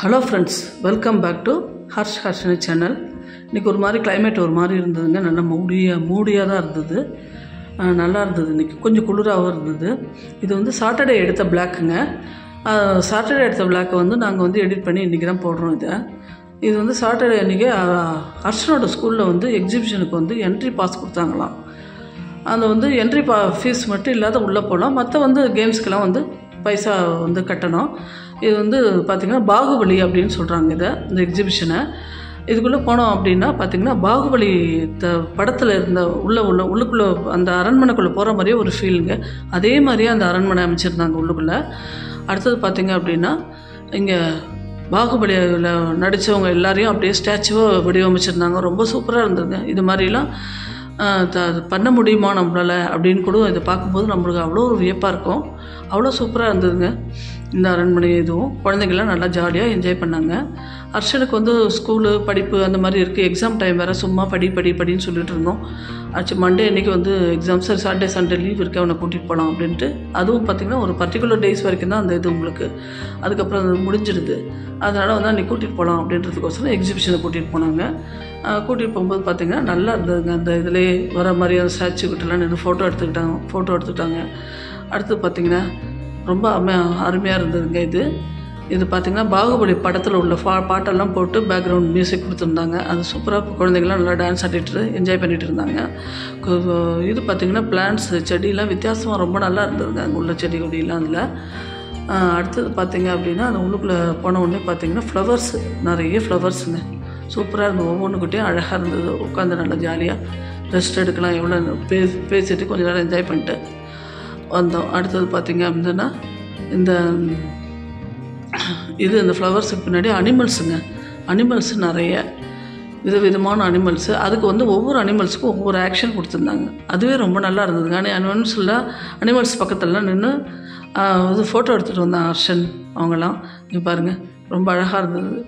Hello friends, welcome back to Harshini channel. இன்றைக்கி ஒரு மாதிரி கிளைமேட் ஒரு மாதிரி இருந்ததுங்க. நல்லா மூடியாக தான் இருந்தது. நல்லா இருந்தது. இன்றைக்கி கொஞ்சம் குளிராகவும் இருந்தது. இது வந்து சாட்டர்டே எடுத்த பிளாக்குங்க. சாட்டர்டே எடுத்த பிளாக்கை வந்து நாங்கள் வந்து எடிட் பண்ணி இன்றைக்கி தான் போடுறோம். இது வந்து சாட்டர்டே அன்றைக்கி ஹர்ஷனோட ஸ்கூலில் வந்து எக்ஸிபிஷனுக்கு வந்து என்ட்ரி பாஸ் கொடுத்தாங்களாம். அந்த வந்து என்ட்ரி ஃபீஸ் மட்டும் இல்லாத உள்ளே போகலாம். மற்ற வந்து கேம்ஸ்க்கெலாம் வந்து பைசா வந்து கட்டணும். இது வந்து பார்த்திங்கன்னா பாகுபலி அப்படின்னு சொல்கிறாங்க. இந்த எக்ஸிபிஷனை இதுக்குள்ளே போனோம் அப்படின்னா பார்த்திங்கன்னா பாகுபலி படத்தில் இருந்த உள்ளுக்குள்ளே அந்த அரண்மனைக்குள்ளே போகிற மாதிரியே ஒரு ஃபீலுங்க. அதே மாதிரியே அந்த அரண்மனை அமைச்சிருந்தாங்க உள்ளுக்குள்ளே. அடுத்தது பார்த்திங்க அப்படின்னா இங்கே பாகுபலியில் நடித்தவங்க எல்லாரையும் அப்படியே ஸ்டாச்சுவாக வடிவமைச்சிருந்தாங்க. ரொம்ப சூப்பராக இருந்ததுங்க. இது மாதிரிலாம் பண்ண முடியுமா நம்மளால் அப்படின்னு கூட இதை பார்க்கும்போது நம்மளுக்கு அவ்வளோ ஒரு வியப்பாக இருக்கும். அவ்வளோ சூப்பராக இருந்ததுங்க இந்த அரண்மனை. இதுவும் குழந்தைங்கள்லாம் நல்லா ஜாலியாக என்ஜாய் பண்ணாங்க. ஹர்ஷனுக்கு வந்து ஸ்கூலு படிப்பு அந்த மாதிரி இருக்குது. எக்ஸாம் டைம் வேறு, சும்மா படின்னு சொல்லிட்டு இருந்தோம். ஆச்சு மண்டே அன்றைக்கி வந்து எக்ஸாம், சரி சண்டே லீவ் இருக்குது, அவனை கூட்டிகிட்டு போகலாம் அப்படின்ட்டு. அதுவும் பார்த்திங்கன்னா ஒரு பர்டிகுலர் டேஸ் வரைக்கும் தான் அந்த இது உங்களுக்கு, அதுக்கப்புறம் அது முடிஞ்சிடுது. அதனால் வந்து அன்றைக்கி கூட்டிகிட்டு போகலாம் அப்படின்றதுக்கோசரம் எக்ஸிபிஷனை கூட்டிகிட்டு போனாங்க. கூட்டிகிட்டு போகும்போது பார்த்திங்கன்னா நல்லா இருந்ததுங்க. அந்த இதிலே வர மாதிரி அந்த ஸ்டாச்சுக்கிட்டலாம் நின்று ஃபோட்டோ எடுத்துக்கிட்டாங்க. அடுத்து பார்த்திங்கன்னா ரொம்ப அருமையாக இருந்ததுங்க. இது பார்த்திங்கன்னா பாகுபலி படத்தில் உள்ள பாட்டெல்லாம் போட்டு பேக்ரவுண்ட் மியூசிக் கொடுத்துருந்தாங்க. அது சூப்பராக குழந்தைங்களாம் நல்லா டான்ஸ் ஆடிட்டு என்ஜாய் பண்ணிகிட்டு இருந்தாங்க. இது பார்த்திங்கன்னா பிளான்ட்ஸ், செடியெலாம் வித்தியாசமாக ரொம்ப நல்லா இருந்ததுங்க. அங்கே உள்ள செடி கொடியெல்லாம் அதில். அடுத்தது பார்த்திங்க அப்படின்னா அந்த உள்ளுக்குள்ளே போன உடனே பார்த்திங்கன்னா ஃப்ளவர்ஸ், நிறைய ஃப்ளவர்ஸுங்க. சூப்பராக இருந்தது. ஒவ்வொன்றுக்கிட்டையும் அழகாக இருந்தது. உட்காந்து நல்லா ஜாலியாக ரெஸ்ட் எடுக்கலாம். எவ்வளோ பேசிட்டு கொஞ்சம் நேரம் என்ஜாய் பண்ணிட்டு வந்தோம். அடுத்தது பார்த்திங்க அப்படின்னா இந்த ஃப்ளவர்ஸுக்கு பின்னாடி அனிமல்ஸு நிறைய விதவிதமான அனிமல்ஸு. அதுக்கு வந்து ஒவ்வொரு அனிமல்ஸுக்கும் ஒவ்வொரு ஆக்ஷன் கொடுத்துருந்தாங்க. அதுவே ரொம்ப நல்லா இருந்ததுங்க. அனிமல்ஸ் பக்கத்துலலாம் நின்று இது ஃபோட்டோ எடுத்துகிட்டு வந்தாங்க ஹர்ஷன் அவங்களாம். இங்கே பாருங்கள், ரொம்ப அழகாக இருந்தது.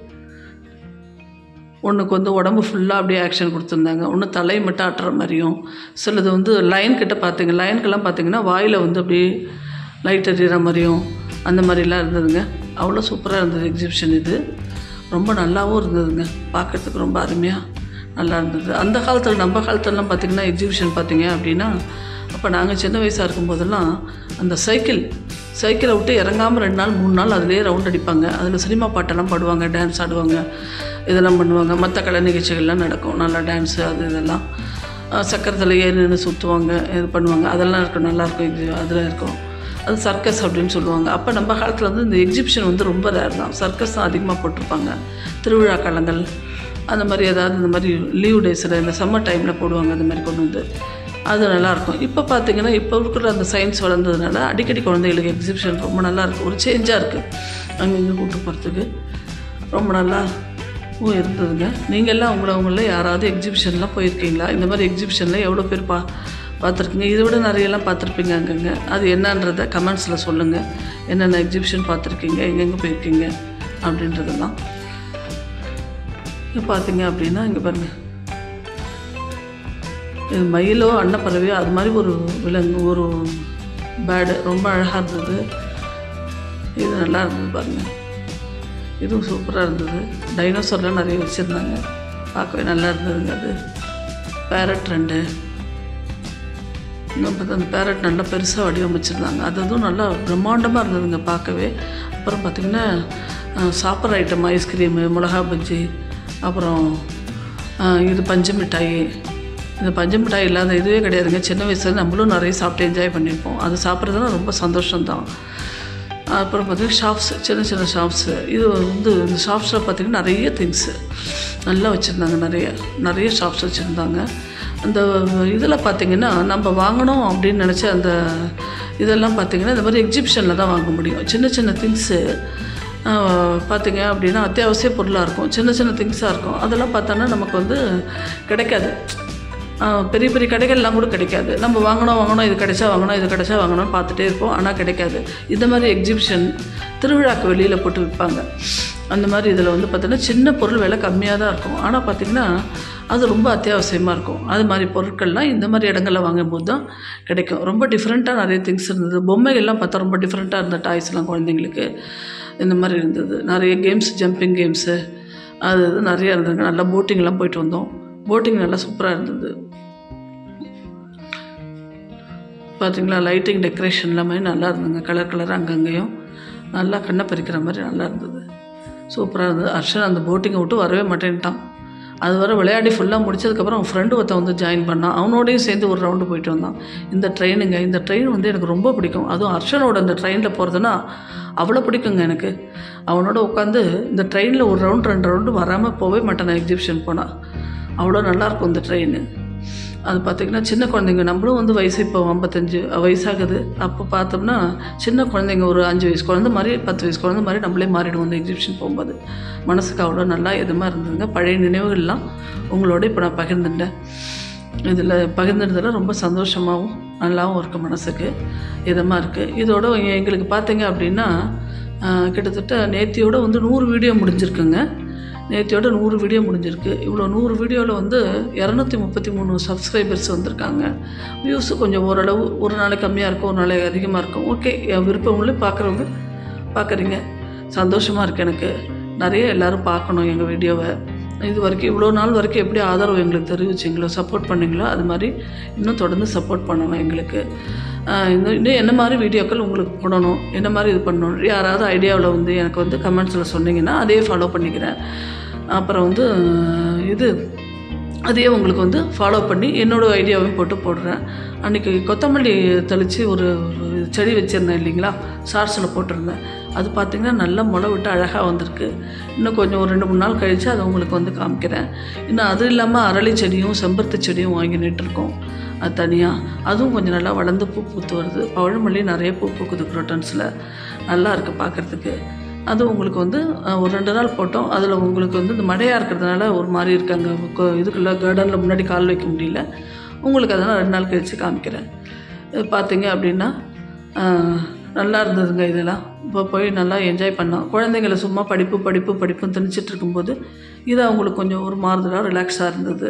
ஒன்றுக்கு வந்து உடம்பு ஃபுல்லாக அப்படியே ஆக்ஷன் கொடுத்துருந்தாங்க. ஒன்று தலை மட்டும் ஆட்டுற மாதிரியும், சிலது வந்து லைனுக்கெல்லாம் பார்த்திங்கன்னா வாயில் வந்து அப்படியே லைட் எறிகிற மாதிரியும் அந்த மாதிரிலாம் இருந்ததுங்க. அவ்வளோ சூப்பராக இருந்தது எக்ஸிபிஷன். இது ரொம்ப நல்லாவும் இருந்ததுங்க. பார்க்குறதுக்கு ரொம்ப அருமையாக நல்லா இருந்தது. அந்த காலத்தில், நம்ம காலத்துலலாம் பார்த்திங்கன்னா எக்ஸிபிஷன் பார்த்திங்க அப்படின்னா, அப்போ நாங்கள் சின்ன வயசாக இருக்கும்போதெல்லாம் அந்த சைக்கிளை விட்டு இறங்காமல் 2 நாள் 3 நாள் அதிலே ரவுண்ட் அடிப்பாங்க. அதில் சினிமா பாட்டெல்லாம் பாடுவாங்க, டான்ஸ் ஆடுவாங்க, இதெல்லாம் பண்ணுவாங்க. மற்ற கலை நிகழ்ச்சிகள்லாம் நடக்கும். நல்லா டான்ஸு இதெல்லாம் சக்கரத்தில் ஏறி நின்று சுற்றுவாங்க, இது பண்ணுவாங்க. அதெல்லாம் இருக்கும், நல்லாயிருக்கும். அதில் இருக்கும். அது சர்க்கஸ் அப்படின்னு சொல்லுவாங்க. அப்போ நம்ம காலத்தில் வந்து இந்த எக்ஸிபிஷன் வந்து ரொம்ப ரேர் தான். சர்க்கஸ் தான் அதிகமாக போட்டிருப்பாங்க. திருவிழா காலங்கள் அந்த மாதிரி ஏதாவது இந்த மாதிரி லீவ் டேஸில் இந்த சம்மர் டைமில் போடுவாங்க. அந்த மாதிரி கொண்டு வந்து அது நல்லாயிருக்கும். இப்போ பார்த்திங்கன்னா இப்போ இருக்கிற அந்த சயின்ஸ் வளர்ந்ததுனால அடிக்கடி குழந்தைகளுக்கு எக்ஸிபிஷன் ரொம்ப நல்லாயிருக்கு. ஒரு சேஞ்சாக இருக்குது. அங்கங்கே கூப்பிட்டு போகிறதுக்கு ரொம்ப நல்லா இருந்ததுங்க. நீங்கள்லாம் உங்கள யாராவது எக்ஸிபிஷன்லாம் போயிருக்கீங்களா? இந்த மாதிரி எக்ஸிபிஷனில் எவ்வளோ பேர் பார்த்துருக்கீங்க? இதை விட நிறையெல்லாம் பார்த்துருப்பீங்க அங்கங்கே. அது என்னன்றதை கமெண்ட்ஸில் சொல்லுங்கள். என்னென்ன எக்ஸிபிஷன் பார்த்துருக்கீங்க, எங்கெங்கே போயிருக்கீங்க அப்படின்றதெல்லாம். இங்கே பார்த்திங்க அப்படின்னா இங்கே பாருங்கள், இது மயிலோ அன்னப்பறவையோ அது மாதிரி ஒரு விலங்கு, ஒரு பேர்டு, ரொம்ப அழகாக இருந்தது. இது நல்லா இருந்தது பாருங்கள். இதுவும் சூப்பராக இருந்தது. டைனோசர்லாம் நிறைய வச்சுருந்தாங்க. பார்க்கவே நல்லா இருந்ததுங்க. அது பேரட் 2 இன்னும் பார்த்தா அந்த பேரட் நல்லா பெருசாக வடிவமைச்சிருந்தாங்க. அதுவும் நல்லா பிரம்மாண்டமாக இருந்ததுங்க பார்க்கவே. அப்புறம் பார்த்திங்கன்னா சாப்பிட்ற ஐட்டம், ஐஸ்கிரீமு, மிளகா பஜ்ஜி, அப்புறம் இது பஞ்சு மிட்டாய். இந்த பஞ்சு மிட்டாய் இல்லாத இதுவே கிடையாதுங்க. சின்ன வயசில் நம்மளும் நிறைய சாப்பிட்டு என்ஜாய் பண்ணியிருப்போம். அது சாப்பிட்றதுனா ரொம்ப சந்தோஷம்தான். அப்புறம் பார்த்திங்கன்னா ஷாப்ஸு, சின்ன ஷாப்ஸு. இது வந்து இந்த ஷாப்ஸில் பார்த்திங்கன்னா நிறைய திங்ஸு நல்லா வச்சுருந்தாங்க. நிறைய ஷாப்ஸ் வச்சுருந்தாங்க. அந்த இதில் பார்த்திங்கன்னா நம்ம வாங்கணும் அப்படின்னு நினச்ச அந்த இதெல்லாம் பார்த்திங்கன்னா இந்த மாதிரி எக்ஸிபிஷனில் தான் வாங்க முடியும். சின்ன திங்ஸு பார்த்திங்க அப்படின்னா அத்தியாவசிய பொருளாக இருக்கும். சின்ன திங்ஸாக இருக்கும். அதெல்லாம் பார்த்தோன்னா நமக்கு வந்து கிடைக்காது. பெரிய கடைகள்லாம் கூட கிடைக்காது. நம்ம வாங்கணும், இது கிடைச்சா வாங்கணும்னு பார்த்துட்டே இருப்போம். ஆனால் கிடைக்காது. இந்த மாதிரி எக்ஸிபிஷன் திருவிழாக்கு வெளியில் போட்டு விற்பாங்க. அந்த மாதிரி இதில் வந்து பார்த்திங்கன்னா சின்ன பொருள் விலை கம்மியாக தான் இருக்கும். ஆனால் பார்த்திங்கன்னா அது ரொம்ப அத்தியாவசியமாக இருக்கும். அது மாதிரி பொருட்கள்லாம் இந்த மாதிரி இடங்களில் வாங்கும்போது தான் கிடைக்கும். ரொம்ப டிஃப்ரெண்ட்டாக நிறைய திங்ஸ் இருந்தது. பொம்மைகள்லாம் பார்த்தா ரொம்ப டிஃப்ரெண்ட்டாக இருந்த டாய்ஸ்லாம் குழந்தைங்களுக்கு. இந்த மாதிரி இருந்தது. நிறைய கேம்ஸ், ஜம்பிங் கேம்ஸு அது இது நிறையா இருந்ததுங்க. நல்லா போட்டிங்லாம் போயிட்டு வந்தோம். போட்டிங் நல்லா சூப்பராக இருந்தது. பார்த்திங்களா, லைட்டிங் டெக்கரேஷன் எல்லாமே நல்லா இருந்ததுங்க. கலர் கலராக அங்கங்கேயும் நல்லா கண்ணை பறிக்கிற மாதிரி நல்லா இருந்தது. சூப்பராக இருந்தது. ஹர்ஷன் அந்த போட்டிங்கை விட்டு வரவே மாட்டேன்ட்டான். அது வர விளையாடி ஃபுல்லாக முடிச்சதுக்கப்புறம் அவன் ஃப்ரெண்டு ஒருத்தன் வந்து ஜாயின் பண்ணான். அவனோடையும் சேர்ந்து ஒரு ரவுண்டு போயிட்டு வந்தான். இந்த ட்ரெயின் வந்து எனக்கு ரொம்ப பிடிக்கும். அதுவும் ஹர்ஷனோட அந்த ட்ரெயினில் போகிறதுனா அவ்வளோ பிடிக்குங்க எனக்கு. அவனோட உட்காந்து இந்த ட்ரெயினில் ஒரு ரவுண்டு 2 ரவுண்டு வராமல் போகவே மாட்டேன் நான் எக்ஸிபிஷன் போனால். அவ்வளோ நல்லாயிருக்கும் இந்த ட்ரெயின். அது பார்த்திங்கன்னா சின்ன குழந்தைங்க, நம்மளும் வந்து வயசு இப்போ 55 வயசாகுது. அப்போ பார்த்தோம்னா சின்ன குழந்தைங்க, ஒரு 5 வயசு குழந்தை மாதிரி 10 வயசு குழந்தை மாதிரி நம்மளே மாறிடுவோம் அந்த எக்ஸிபிஷன் போகும்போது. மனசுக்கு அவ்வளோ நல்லா இதமாக இருந்ததுங்க. பழைய நினைவுகள்லாம் உங்களோட இப்போ நான் பகிர்ந்துட்டேன். இதில் பகிர்ந்துட்டதில் ரொம்ப சந்தோஷமாகவும் நல்லாவும் இருக்குது, மனசுக்கு இதமாக இருக்குது. இதோட எங்களுக்கு பார்த்தீங்க அப்படின்னா கிட்டத்தட்ட நேத்தியோட வந்து 100 வீடியோ முடிஞ்சிருக்குங்க. நேத்தியோட 100 வீடியோ முடிஞ்சிருக்கு. இவ்வளோ 100 வீடியோவில் வந்து 233 சப்ஸ்கிரைபர்ஸ் வந்திருக்காங்க. வியூஸு கொஞ்சம் ஓரளவு ஒரு நாளைக்கு கம்மியாக இருக்கும், ஒரு நாளைக்கு அதிகமாக இருக்கும். ஓகே, விருப்பங்களும் பார்க்குறவங்க பார்க்குறீங்க, சந்தோஷமாக இருக்குது எனக்கு. நிறைய எல்லோரும் பார்க்கணும் எங்கள் வீடியோவை. இது வரைக்கும் இவ்வளோ நாள் வரைக்கும் எப்படி ஆதரவு எங்களுக்கு தெரிவிச்சிங்களோ, சப்போர்ட் பண்ணிங்களோ, அது மாதிரி இன்னும் தொடர்ந்து சப்போர்ட் பண்ணணும் எங்களுக்கு. இன்னும் என்ன மாதிரி வீடியோக்கள் உங்களுக்கு போடணும், என்ன மாதிரி இது பண்ணணும், யாராவது ஐடியாவில் வந்து எனக்கு வந்து கமெண்ட்ஸில் சொன்னீங்கன்னா அதே ஃபாலோ பண்ணிக்கிறேன். அப்புறம் வந்து அதையே உங்களுக்கு வந்து ஃபாலோ பண்ணி என்னோடய ஐடியாவையும் போடுறேன். அன்றைக்கி கொத்தமல்லி தெளித்து ஒரு செடி வச்சுருந்தேன் இல்லைங்களா, ஷார்ட்ஸில் போட்டிருந்தேன். அது பார்த்திங்கன்னா நல்லா முளை விட்டு அழகாக வந்திருக்கு. இன்னும் கொஞ்சம் ஒரு 2-3 நாள் கழித்து அதை உங்களுக்கு வந்து காமிக்கிறேன். இன்னும் அது இல்லாமல் அரளி செடியும் செம்பருத்தி செடியும் வாங்கி நட்டுருக்கோம் அது தனியாக. அதுவும் கொஞ்சம் நல்லா வளர்ந்து பூ பூத்து வருது. பவழமல்லி நிறைய பூ பூக்குது குரோட்டன்ஸில், நல்லா இருக்குது பார்க்குறதுக்கு. அதுவும் உங்களுக்கு வந்து ஒரு 2 நாள் போட்டோம். அதில் உங்களுக்கு வந்து இந்த மழையாக இருக்கிறதுனால ஒரு மாதிரி இருக்காங்க, இதுக்குள்ளே கார்டனில் முன்னாடி கால் வைக்க முடியல. உங்களுக்கு அதெல்லாம் 2 நாள் கழித்து காமிக்கிறேன். பார்த்தீங்க அப்படின்னா நல்லா இருந்ததுங்க. இதெல்லாம் இப்போ போய் நல்லா என்ஜாய் பண்ணோம். குழந்தைங்களை சும்மா படிப்புன்னு திணிச்சிட்டு இருக்கும்போது இது அவங்களுக்கு கொஞ்சம் ஒரு மாறுதலாக ரிலாக்ஸாக இருந்தது.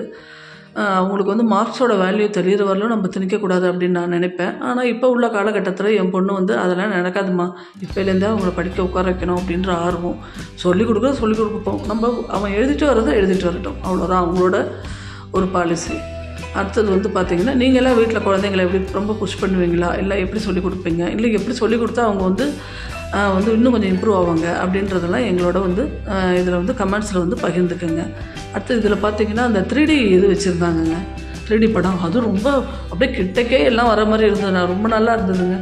அவங்களுக்கு வந்து மார்க்ஸோட வேல்யூ தெரிகிற வரலும் நம்ம திணிக்கக்கூடாது அப்படின்னு நான் நினைப்பேன். ஆனால் இப்போ உள்ள காலகட்டத்தில் என் பொண்ணு வந்து அதெல்லாம் நடக்காதுமா, இப்போலேருந்தே அவங்கள படிக்க உட்கார வைக்கணும் அப்படின்ற ஆர்வம். சொல்லிக் கொடுப்போம். நம்ம அவன் எழுதிட்டு வரட்டும், அவ்வளோதான் அவங்களோட ஒரு பாலிசி. அடுத்தது வந்து பார்த்திங்கன்னா, நீங்களாம் வீட்டில் குழந்தைங்களை எப்படி ரொம்ப புஷ் பண்ணுவீங்களா, இல்லை எப்படி சொல்லிக் கொடுப்பீங்க, இல்லை எப்படி சொல்லிக் கொடுத்தா அவங்க வந்து இன்னும் கொஞ்சம் இம்ப்ரூவ் ஆவாங்க அப்படின்றதெல்லாம் எங்களோட வந்து இதில் வந்து கமெண்ட்ஸில் வந்து பகிர்ந்துக்குங்க. அடுத்து இதில் பார்த்திங்கன்னா அந்த 3D இது வச்சுருந்தாங்கங்க, 3D படம். அதுவும் ரொம்ப அப்படியே கிட்டக்கே எல்லாம் வர மாதிரி இருந்தது. ரொம்ப நல்லா இருந்ததுங்க.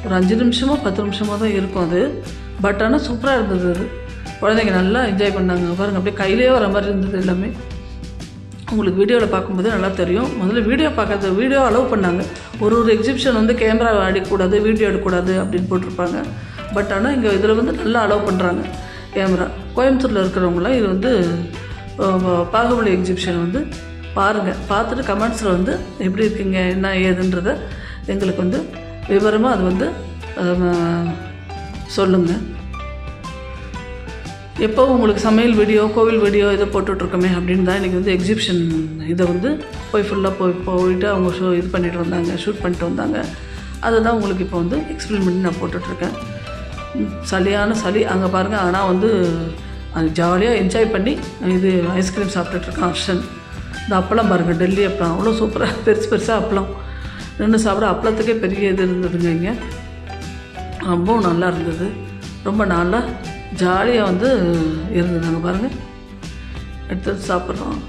ஒரு 5 நிமிஷமோ 10 நிமிஷமோ தான் இருக்கும் அது. பட் ஆனால் சூப்பராக இருந்தது. அது குழந்தைங்க நல்லா என்ஜாய் பண்ணாங்க. பாருங்கள், அப்படியே கையிலே வர மாதிரி இருந்தது எல்லாமே. உங்களுக்கு வீடியோவில் பார்க்கும்போது நல்லா தெரியும். முதல்ல வீடியோ அலோவ் பண்ணாங்க. ஒரு எக்ஸிபிஷன் வந்து கேமரா அடிக்கக்கூடாது, வீடியோ எடுக்கக்கூடாது அப்படின்னு போட்டிருப்பாங்க. பட் ஆனால் இங்கே இதில் வந்து நல்லா அலோவ் பண்ணுறாங்க கேமரா. கோயம்புத்தூரில் இருக்கிறவங்களாம் இது வந்து பாகுபலி எக்ஸிபிஷன் வந்து பாருங்கள். பார்த்துட்டு கமெண்ட்ஸில் வந்து எப்படி இருக்கீங்க, என்ன ஏதுன்றதை எங்களுக்கு வந்து விவரமாக அது வந்து சொல்லுங்கள். எப்போ உங்களுக்கு சமையல் வீடியோ, கோவில் வீடியோ இதை போட்டுட்ருக்கோமே அப்படின்னு தான் இன்றைக்கி வந்து எக்ஸிபிஷன் இதை வந்து ஃபுல்லாக போயிட்டு அவங்க இது பண்ணிட்டு வந்தாங்க, ஷூட் பண்ணிட்டு வந்தாங்க. அதை தான் உங்களுக்கு இப்போ வந்து எக்ஸ்பிளைன் பண்ணி நான் போட்டுட்ருக்கேன். சளியான சளி அங்கே பாருங்கள். ஆனால் வந்து அது ஜாலியாக என்ஜாய் பண்ணி இது ஐஸ்கிரீம் சாப்பிட்டுட்ருக்கான் ஹர்ஷன். இந்த அப்பளம் பாருங்கள், டெல்லி அப்பளம் அவ்வளோ சூப்பராக பெருசாக அப்பளம் நின்று சாப்பிட்ற அப்பளத்துக்கே பெரிய இது இருந்ததுங்க. இங்கே ரொம்பவும் நல்லா இருந்தது. ரொம்ப நாளாக ஜாலியாக வந்து இருந்தது. அங்கே பாருங்கள், எடுத்து சாப்பிட்றோம்.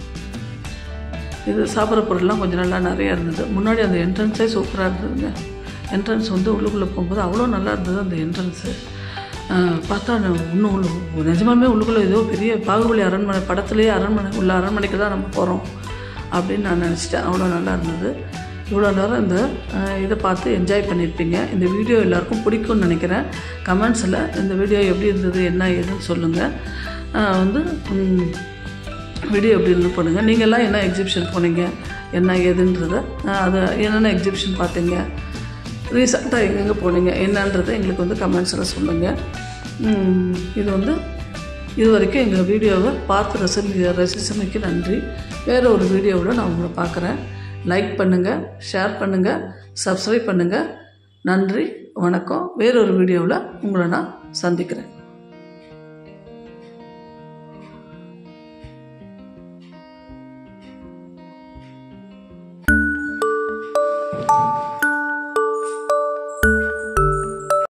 இது சாப்பிட்ற பொருள்லாம் கொஞ்சம் நல்லா நிறையா இருந்தது. முன்னாடி அந்த என்ட்ரன்ஸே சூப்பராக இருந்ததுங்க. என்ட்ரன்ஸ் வந்து உள்ளுக்குள்ளே போகும்போது அவ்வளோ நல்லா இருந்தது அந்த என்ட்ரன்ஸு. பார்த்தா இன்னும் நிஜமாமே உள்ளுக்குள்ளே ஏதோ பெரிய பாகுபலி அரண்மனை படத்துலேயே அரண்மனைக்கு தான் நம்ம போகிறோம் அப்படின்னு நான் நினச்சிட்டேன். அவ்வளோ நல்லா இருந்தது. இவ்வளோ நேரம் இந்த இதை பார்த்து என்ஜாய் பண்ணியிருப்பீங்க. இந்த வீடியோ எல்லாேருக்கும் பிடிக்கும்னு நினைக்கிறேன். கமெண்ட்ஸில் இந்த வீடியோ எப்படி இருந்தது, என்ன ஏதுன்னு சொல்லுங்கள். வந்து வீடியோ எப்படி இருந்து பண்ணுங்கள். நீங்கள்லாம் என்ன எக்ஸிபிஷன் போனீங்க, என்ன ஏதுன்றதை, அதை என்னென்ன எக்ஸிபிஷன் பார்த்தீங்க, ரீசெண்டாக எங்கெங்கே போனீங்க என்னன்றதை எங்களுக்கு வந்து கமெண்ட்ஸில் சொல்லுங்கள். இது வரைக்கும் எங்கள் வீடியோவை பார்த்து ரசிச்சமைக்கு நன்றி. வேறு ஒரு வீடியோவில் நான் உங்களை பார்க்குறேன். லைக் பண்ணுங்கள், ஷேர் பண்ணுங்கள், சப்ஸ்கிரைப் பண்ணுங்கள். நன்றி, வணக்கம். வேறொரு வீடியோவில் உங்களை நான் சந்திக்கிறேன்.